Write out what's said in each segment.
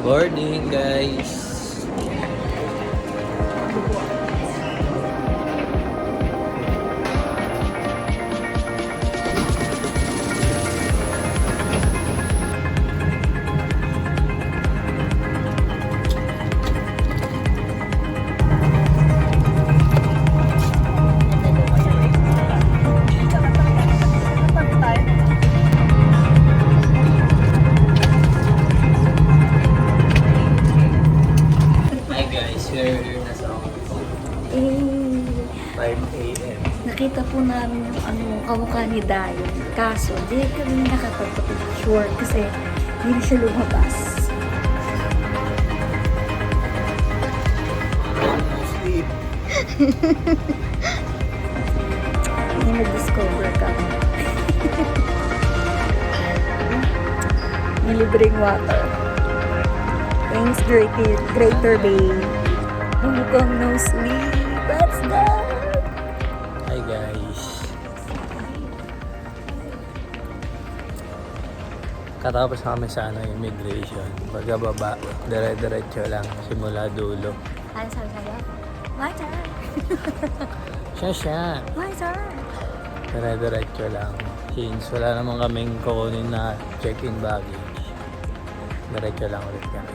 Morning guys! Hi guys, we're here na sa office. 5 a.m. Nakita po namin yung kamukha ni Dayo. Kaso, di kami nakapag-picture kasi hindi siya lumabas. Sleep. Hindi nag-discover ka. May libreng water. Thanks, Greater Bay. Mukhang no sleep. Let's go! Hi guys. Katapos kami sa immigration. Pagkababa, dire-diretso lang simula dulo. Ano sabi sa'yo? My turn! Siya. My turn! Dire-diretso lang. Since wala naman kaming kukunin na check-in baggage. Diretso lang ulit kami.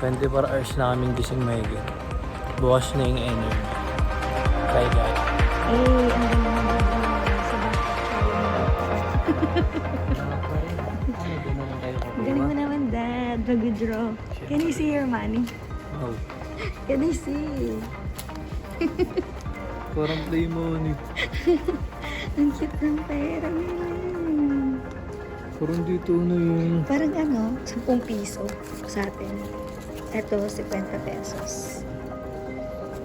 24 hours na kaming gising mahigit. Bukas na yung energy. Bye guys. Eh, ang ganda ng baby sa Galing mo naman, Dad. Nag-draw. Can you see your money? Oh, Can you see? parang play money. Ang cute ng pera nila. Parang dito na yun. Parang 10 piso sa atin. Ito, 50 pesos.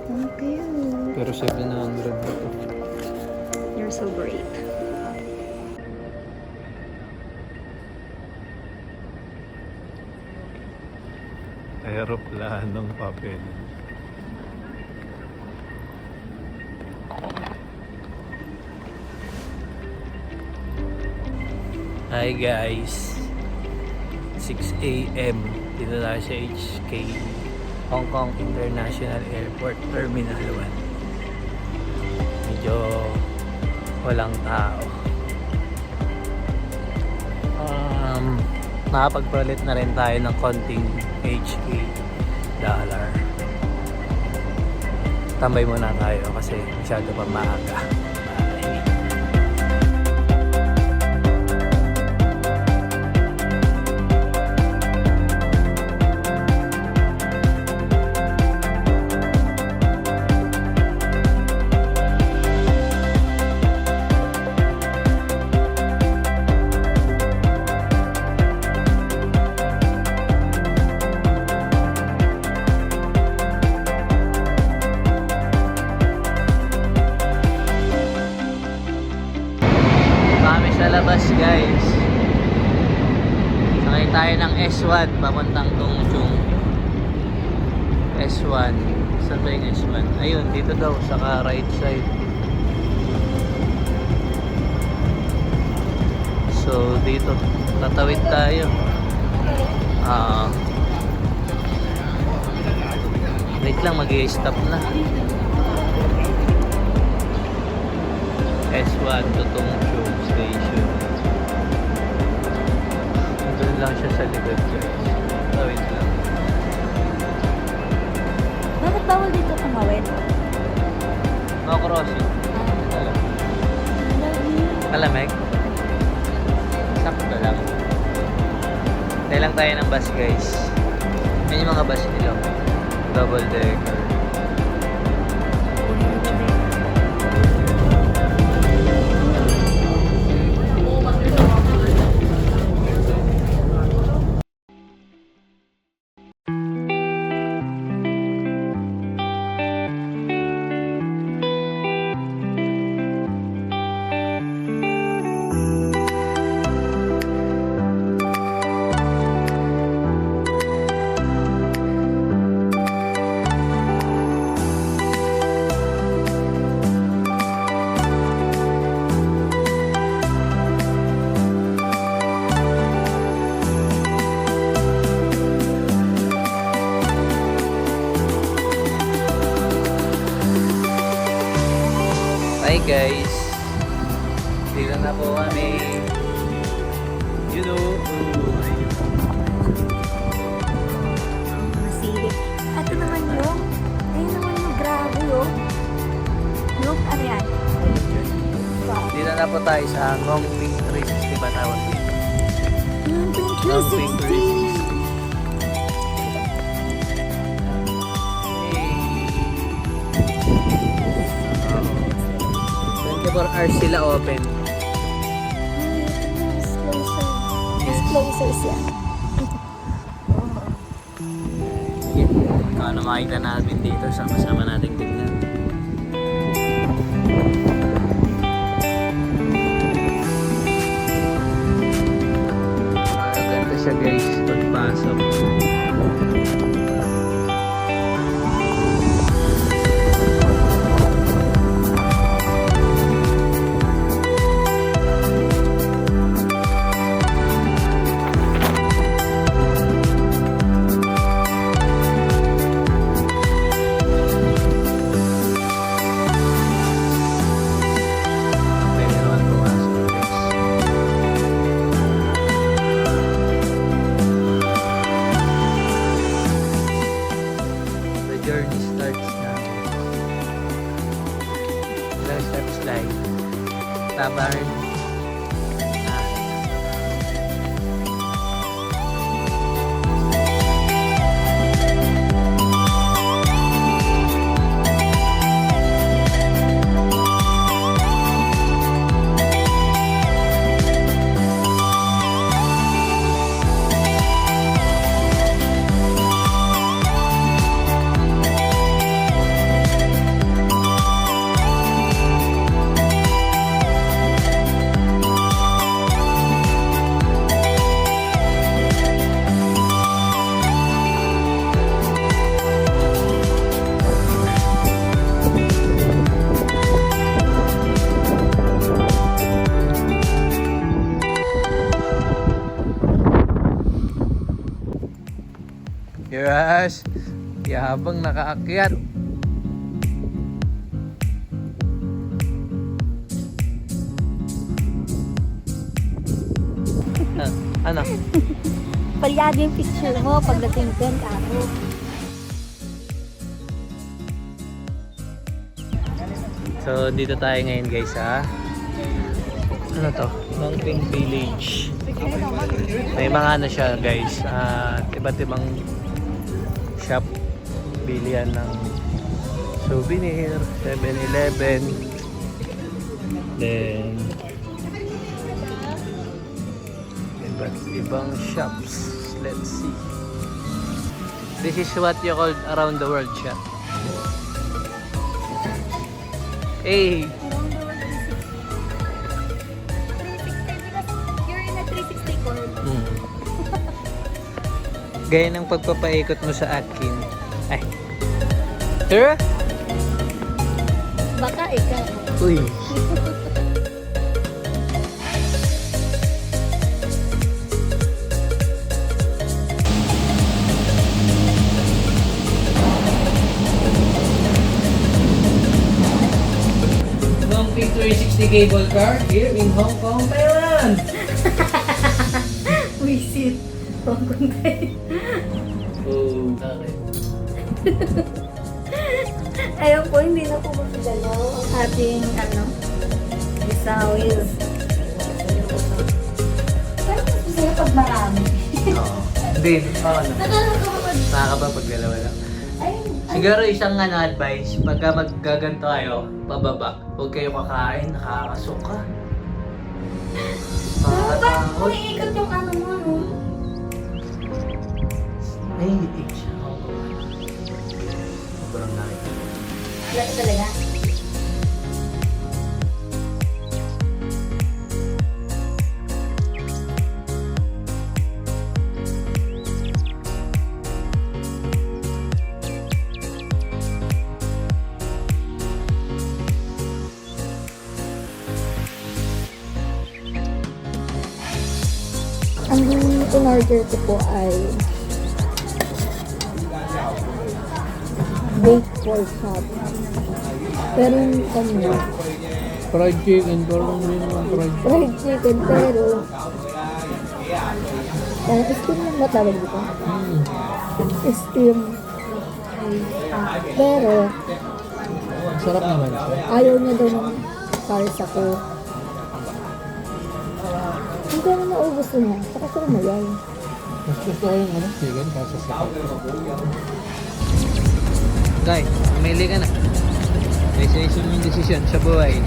Ang cute. Pero 700 na to. You're so great. Aeroplanong papel. Hi guys. 6 a.m. Dito tayo sa HK Hong Kong International Airport Terminal 1. Medyo walang tao. Nakapagpalit na rin tayo ng konting HK dollar. Tambay muna tayo kasi masyado pa maaga. Bye. Sa labas guys, sakay tayo ng S1 papuntang Tongchung. S1, saan ba yung S1? Ayun, dito daw sa right side. So dito tatawid tayo. Wait lang, mag-i-stop na. S1 to Tongchung Station. Doon lang siya sa likod guys. Wait lang. Bakit bawal dito tumawid? No crossing. Kalamig? Sakto lang. Tayo lang tayo ng bus guys. Yan yung mga bus nila. Double decker. Hi guys! Dito na po kami. You know. Masilip. Ito naman yung, ayun naman yung grabe yung, ano yan? Wow. Dito na po tayo sa Ngongping 360 ba tawag dito? Yung Ngongping 360. 24 hours sila open. Mas closer siya. Sige, kung ano makita natin dito, sama-sama natin tignan. Maganda siya guys, pagpasok. Pwede naman pumasok guys. The journey starts now. Ilang steps like Tabarn. Yes! Habang nakaakyat. Ano? Palyado yung picture mo pagdating doon, ako. So, dito tayo ngayon guys ha. Ano to? Ngongping Village. May mga ano siya guys. Iba't ibang shop. Bilihan ng souvenir. 7-Eleven. Then iba't ibang shops. Let's see. This is what you call around the world shop. Hey! Around the world 360. 360 because you're in a 360 court. Gaya ng pagpapaikot mo sa akin. Ay. Tara? Baka ikaw. Uy. Ngongping 360 cable car here in Hong Kong, Thailand. Visit Hong Kong tayo. Oh, bakit? Ayun po, hindi na po magdalaw ang ating isawis. Pero mas masaya pag marami. Oo. Hindi, ano? Nakakapag... Nakaka ba pag dalawa lang? Ay, Siguro isang advice, pagka maggaganto kayo, pababa, huwag kayo kakain, nakakasuka. bakit po iikot yung ano mo, no? Nahihitig siya. Sobrang nakita. Wala talaga. Ang in-order ko po ay baked pork chop. Pero yung kanya, Fried chicken, parang hindi naman fried chicken. Fried chicken, pero... steam lang ba tawag dito? Steam. Pero, Sarap naman siya. ayaw niya daw ng salsa ko. Hindi ko na naubos niya. Saka ko naman. Mas gusto ko yung chicken kasi sa Guys, umili ka na. Decision yung desisyon sa buhay.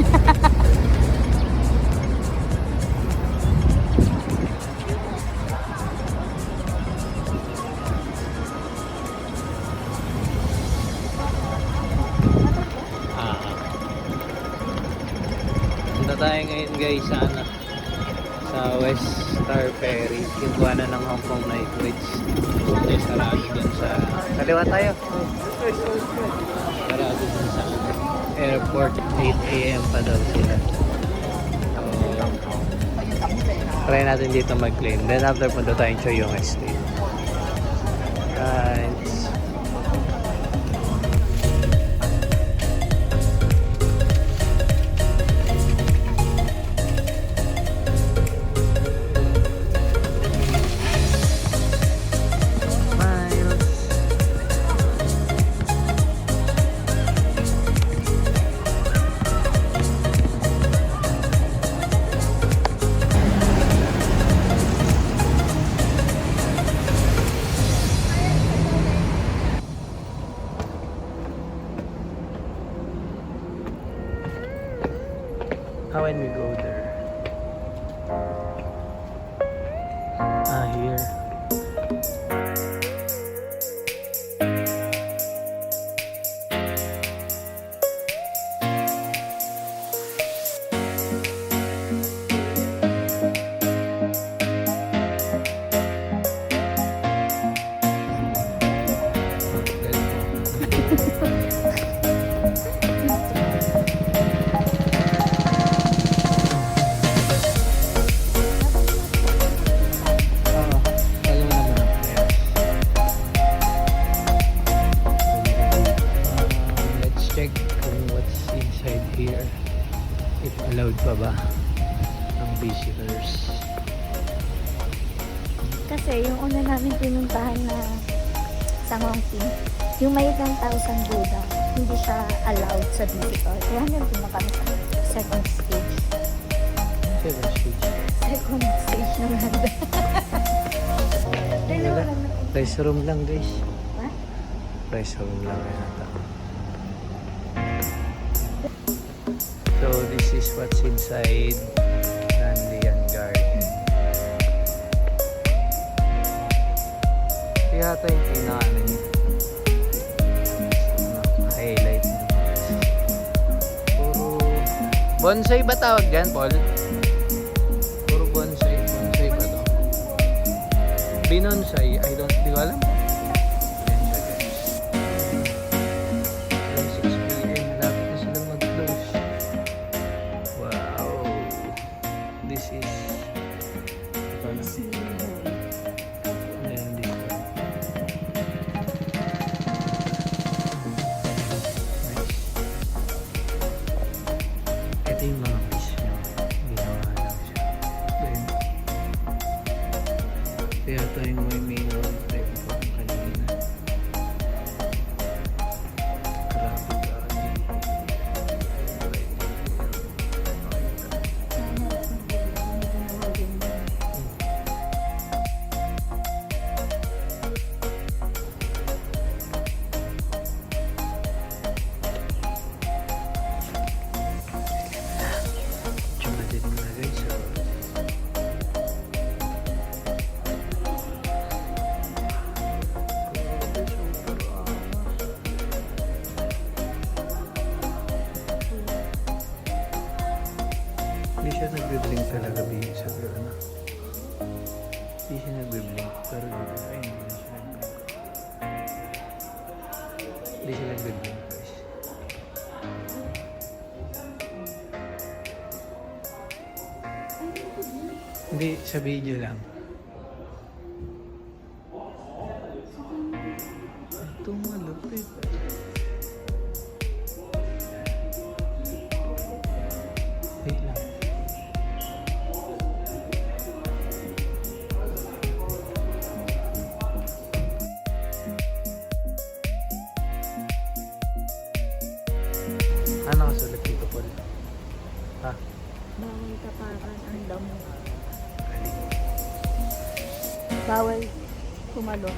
Punta tayo ngayon guys sa sa West Star Ferry. Yung kuha na ng Hong Kong Night Bridge. May sarado dun sa kaliwa tayo. Sarado dun sa airport. 8 AM pa daw sila. So, try natin dito mag-claim. Then after punta tayong Choyong Estate. Guys. How when we go there? Here. Let's check kung what's inside here. If allowed pa ba ang visitors. Kasi yung una namin pinuntahan na sa Hongqing, yung may 10,000 Buddha, hindi siya allowed sa visitor. Kaya nandun na kami sa second stage. Second stage. Second stage naman. Dalawa lang na. Rice room lang guys. Ha? Rice room lang yata. So this is what's inside Nandian Garden. Kaya ito yung pinaka highlight. Puro bonsai ba tawag yan, Paul? Puro bonsai. Bonsai ba to? Binonsai. Di ko alam. Around 6 PM. Malapit na silang mag-close. Wow. This is ayan, this one. Nice. Ito yung mga fish nyo. Ginawa lang siya. Then, kaya ito yung may mineral type of kanina. Grabe Cuma din na guys. So, hindi siya nagbe-blink talaga bihis sa ano. Hindi siya nagbe-blink pero dito ay hindi na siya nagbe-blink. Hindi siya nagbe-blink guys. Hindi sa video lang. Ito malupit. Ha? Bawal tapakan ang damo. Bawal tumalon.